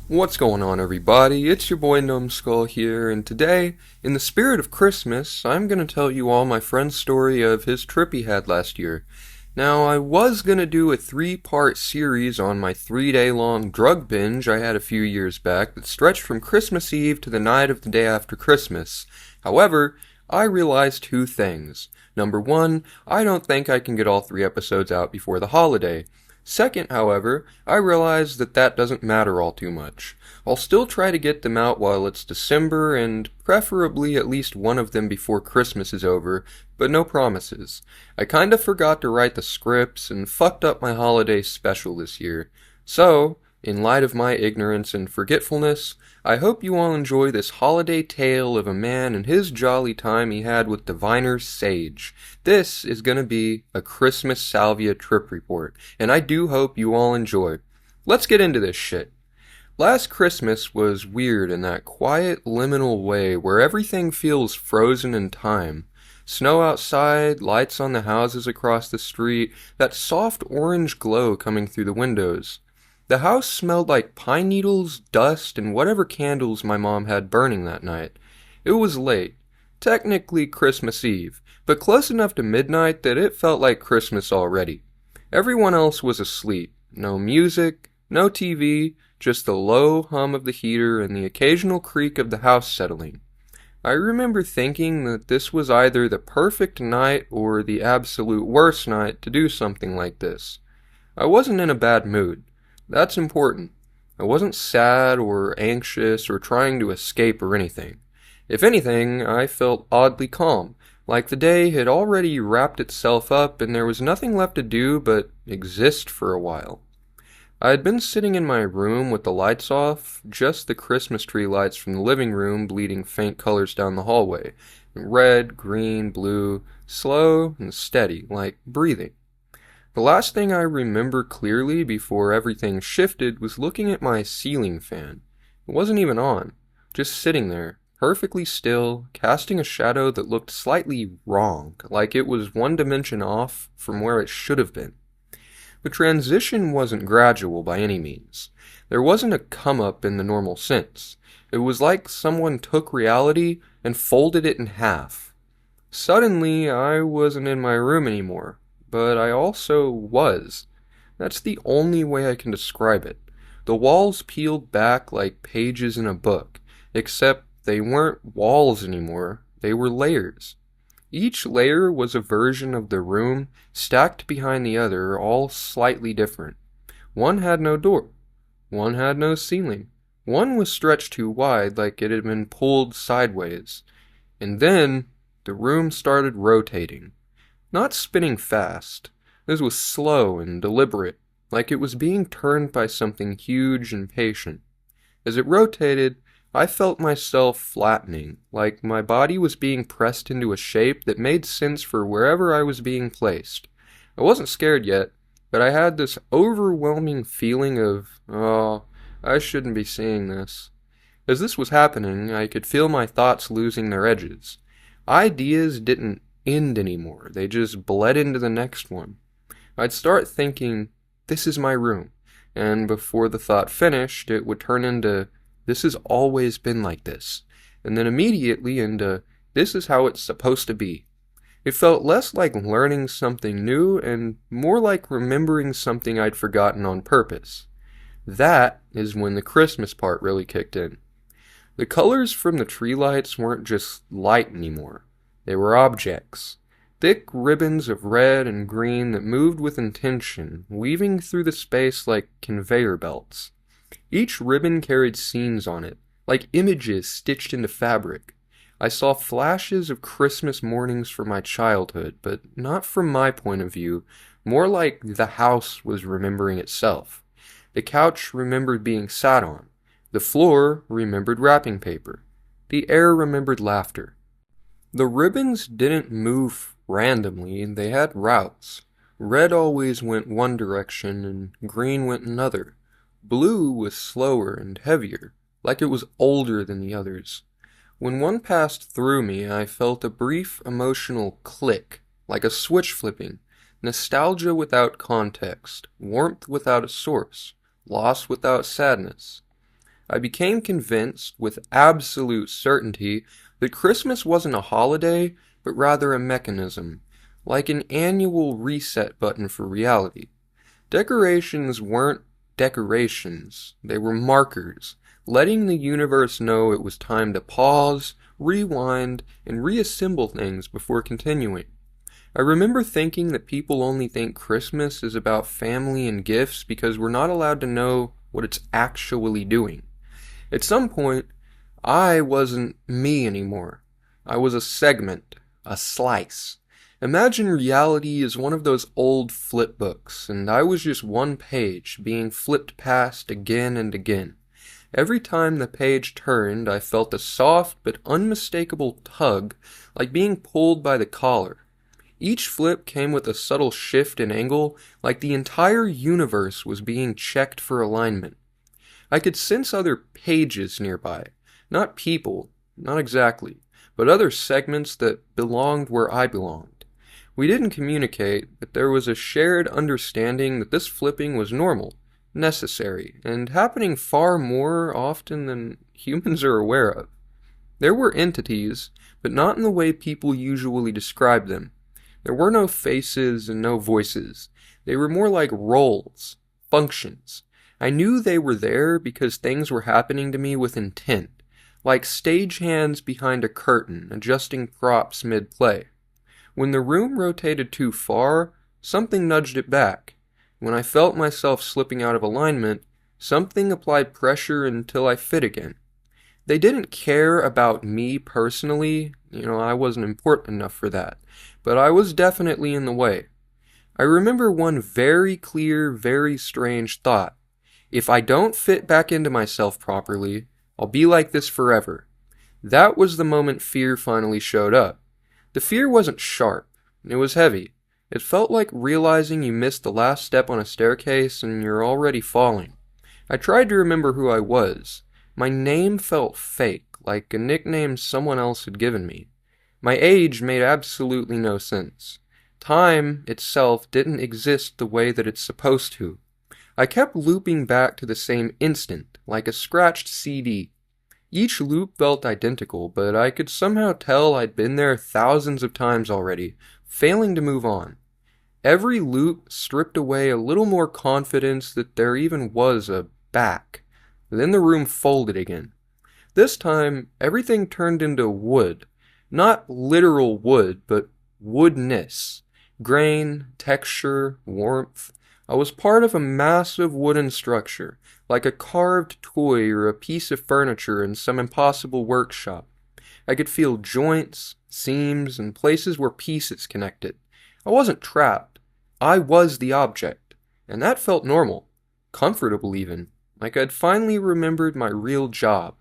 What's going on, everybody? It's your boy Numbskull here, and today, in the spirit of Christmas, I'm gonna tell you all my friend's story of his trip he had last year. Now, I was gonna do a 3-part series on my 3-day-long drug binge I had a few years back that stretched from Christmas Eve to the night of the day after Christmas. However, I realized two things. Number one, I don't think I can get all 3 episodes out before the holiday. Second, however, I realize that doesn't matter all too much. I'll still try to get them out while it's December, and preferably at least one of them before Christmas is over, but no promises. I kinda forgot to write the scripts and fucked up my holiday special this year. So, in light of my ignorance and forgetfulness, I hope you all enjoy this holiday tale of a man and his jolly time he had with diviner Sage. This is gonna be a Christmas Salvia trip report, and I do hope you all enjoy. Let's get into this shit. Last Christmas was weird in that quiet, liminal way where everything feels frozen in time. Snow outside, lights on the houses across the street, that soft orange glow coming through the windows. The house smelled like pine needles, dust, and whatever candles my mom had burning that night. It was late, technically Christmas Eve, but close enough to midnight that it felt like Christmas already. Everyone else was asleep. No music, no TV, just the low hum of the heater and the occasional creak of the house settling. I remember thinking that this was either the perfect night or the absolute worst night to do something like this. I wasn't in a bad mood. That's important. I wasn't sad or anxious or trying to escape or anything. If anything, I felt oddly calm, like the day had already wrapped itself up and there was nothing left to do but exist for a while. I had been sitting in my room with the lights off, just the Christmas tree lights from the living room bleeding faint colors down the hallway. Red, green, blue, slow and steady, like breathing. The last thing I remember clearly before everything shifted was looking at my ceiling fan. It wasn't even on, just sitting there, perfectly still, casting a shadow that looked slightly wrong, like it was one dimension off from where it should have been. The transition wasn't gradual by any means. There wasn't a come-up in the normal sense. It was like someone took reality and folded it in half. Suddenly, I wasn't in my room anymore. But I also was. That's the only way I can describe it. The walls peeled back like pages in a book, except they weren't walls anymore, they were layers. Each layer was a version of the room, stacked behind the other, all slightly different. One had no door. One had no ceiling. One was stretched too wide, like it had been pulled sideways. And then, the room started rotating. Not spinning fast. This was slow and deliberate, like it was being turned by something huge and patient. As it rotated, I felt myself flattening, like my body was being pressed into a shape that made sense for wherever I was being placed. I wasn't scared yet, but I had this overwhelming feeling of, I shouldn't be seeing this. As this was happening, I could feel my thoughts losing their edges. Ideas didn't end anymore. They just bled into the next one. I'd start thinking, this is my room, and before the thought finished, it would turn into, this has always been like this, and then immediately into, this is how it's supposed to be. It felt less like learning something new and more like remembering something I'd forgotten on purpose. That is when the Christmas part really kicked in. The colors from the tree lights weren't just light anymore. They were objects, thick ribbons of red and green that moved with intention, weaving through the space like conveyor belts. Each ribbon carried scenes on it, like images stitched into fabric. I saw flashes of Christmas mornings from my childhood, but not from my point of view, more like the house was remembering itself. The couch remembered being sat on. The floor remembered wrapping paper. The air remembered laughter. The ribbons didn't move randomly, they had routes. Red always went one direction and green went another. Blue was slower and heavier, like it was older than the others. When one passed through me, I felt a brief emotional click, like a switch flipping, nostalgia without context, warmth without a source, loss without sadness. I became convinced with absolute certainty that Christmas wasn't a holiday, but rather a mechanism, like an annual reset button for reality. Decorations weren't decorations, they were markers, letting the universe know it was time to pause, rewind, and reassemble things before continuing. I remember thinking that people only think Christmas is about family and gifts because we're not allowed to know what it's actually doing. At some point, I wasn't me anymore. I was a segment, a slice. Imagine reality is one of those old flip books, and I was just one page being flipped past again and again. Every time the page turned, I felt a soft but unmistakable tug, like being pulled by the collar. Each flip came with a subtle shift in angle, like the entire universe was being checked for alignment. I could sense other pages nearby. Not people, not exactly, but other segments that belonged where I belonged. We didn't communicate, but there was a shared understanding that this flipping was normal, necessary, and happening far more often than humans are aware of. There were entities, but not in the way people usually describe them. There were no faces and no voices. They were more like roles, functions. I knew they were there because things were happening to me with intent, like stagehands behind a curtain adjusting props mid-play. When the room rotated too far, something nudged it back. When I felt myself slipping out of alignment, something applied pressure until I fit again. They didn't care about me personally, I wasn't important enough for that, but I was definitely in the way. I remember one very clear, very strange thought. If I don't fit back into myself properly, I'll be like this forever. That was the moment fear finally showed up. The fear wasn't sharp, it was heavy. It felt like realizing you missed the last step on a staircase and you're already falling. I tried to remember who I was. My name felt fake, like a nickname someone else had given me. My age made absolutely no sense. Time itself didn't exist the way that it's supposed to. I kept looping back to the same instant, like a scratched CD. Each loop felt identical, but I could somehow tell I'd been there thousands of times already, failing to move on. Every loop stripped away a little more confidence that there even was a back. Then the room folded again. This time, everything turned into wood. Not literal wood, but woodness. Grain, texture, warmth. I was part of a massive wooden structure, like a carved toy or a piece of furniture in some impossible workshop. I could feel joints, seams, and places where pieces connected. I wasn't trapped. I was the object, and that felt normal, comfortable even, like I'd finally remembered my real job.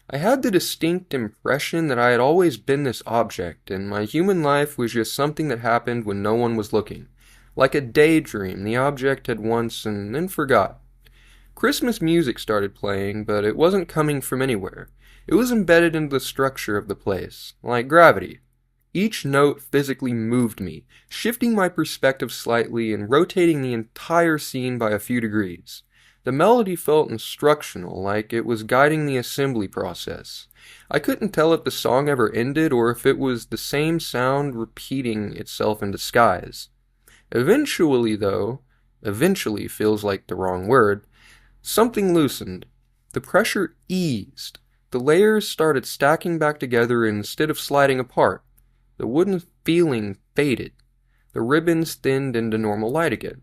I had the distinct impression that I had always been this object, and my human life was just something that happened when no one was looking. Like a daydream the object had once and then forgot. Christmas music started playing, but it wasn't coming from anywhere. It was embedded into the structure of the place, like gravity. Each note physically moved me, shifting my perspective slightly and rotating the entire scene by a few degrees. The melody felt instructional, like it was guiding the assembly process. I couldn't tell if the song ever ended or if it was the same sound repeating itself in disguise. Eventually feels like the wrong word, something loosened. The pressure eased. The layers started stacking back together instead of sliding apart. The wooden feeling faded. The ribbons thinned into normal light again.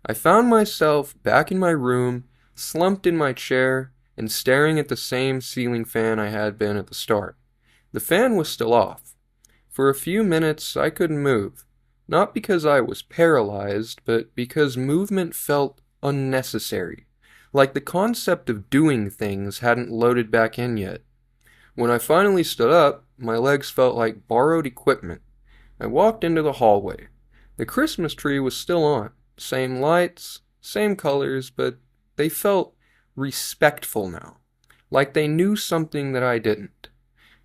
I found myself back in my room, slumped in my chair, and staring at the same ceiling fan I had been at the start. The fan was still off. For a few minutes I couldn't move. Not because I was paralyzed, but because movement felt unnecessary. Like the concept of doing things hadn't loaded back in yet. When I finally stood up, my legs felt like borrowed equipment. I walked into the hallway. The Christmas tree was still on. Same lights, same colors, but they felt respectful now. Like they knew something that I didn't.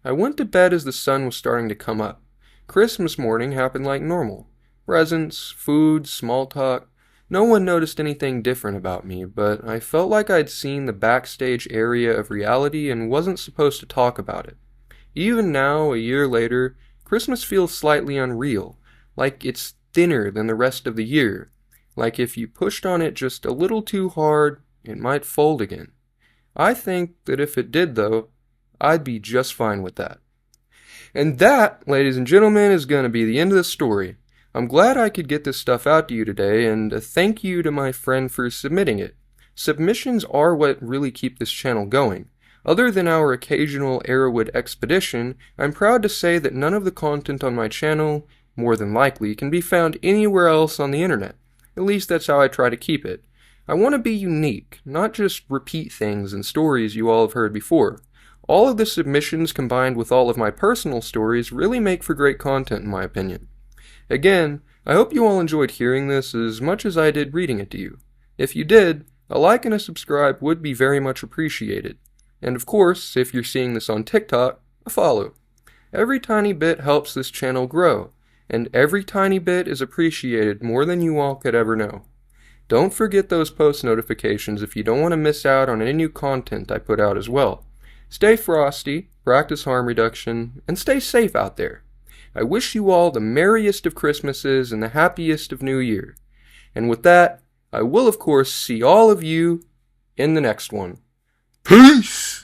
I went to bed as the sun was starting to come up. Christmas morning happened like normal. Presents, food, small talk. No one noticed anything different about me, but I felt like I'd seen the backstage area of reality and wasn't supposed to talk about it. Even now, a year later, Christmas feels slightly unreal, like it's thinner than the rest of the year, like if you pushed on it just a little too hard, it might fold again. I think that if it did, though, I'd be just fine with that. And that, ladies and gentlemen, is going to be the end of the story. I'm glad I could get this stuff out to you today, and a thank you to my friend for submitting it. Submissions are what really keep this channel going. Other than our occasional Arrowwood expedition, I'm proud to say that none of the content on my channel, more than likely, can be found anywhere else on the internet. At least that's how I try to keep it. I want to be unique, not just repeat things and stories you all have heard before. All of the submissions combined with all of my personal stories really make for great content in my opinion. Again, I hope you all enjoyed hearing this as much as I did reading it to you. If you did, a like and a subscribe would be very much appreciated. And of course, if you're seeing this on TikTok, a follow. Every tiny bit helps this channel grow, and every tiny bit is appreciated more than you all could ever know. Don't forget those post notifications if you don't want to miss out on any new content I put out as well. Stay frosty, practice harm reduction, and stay safe out there. I wish you all the merriest of Christmases and the happiest of New Year. And with that, I will of course see all of you in the next one. Peace!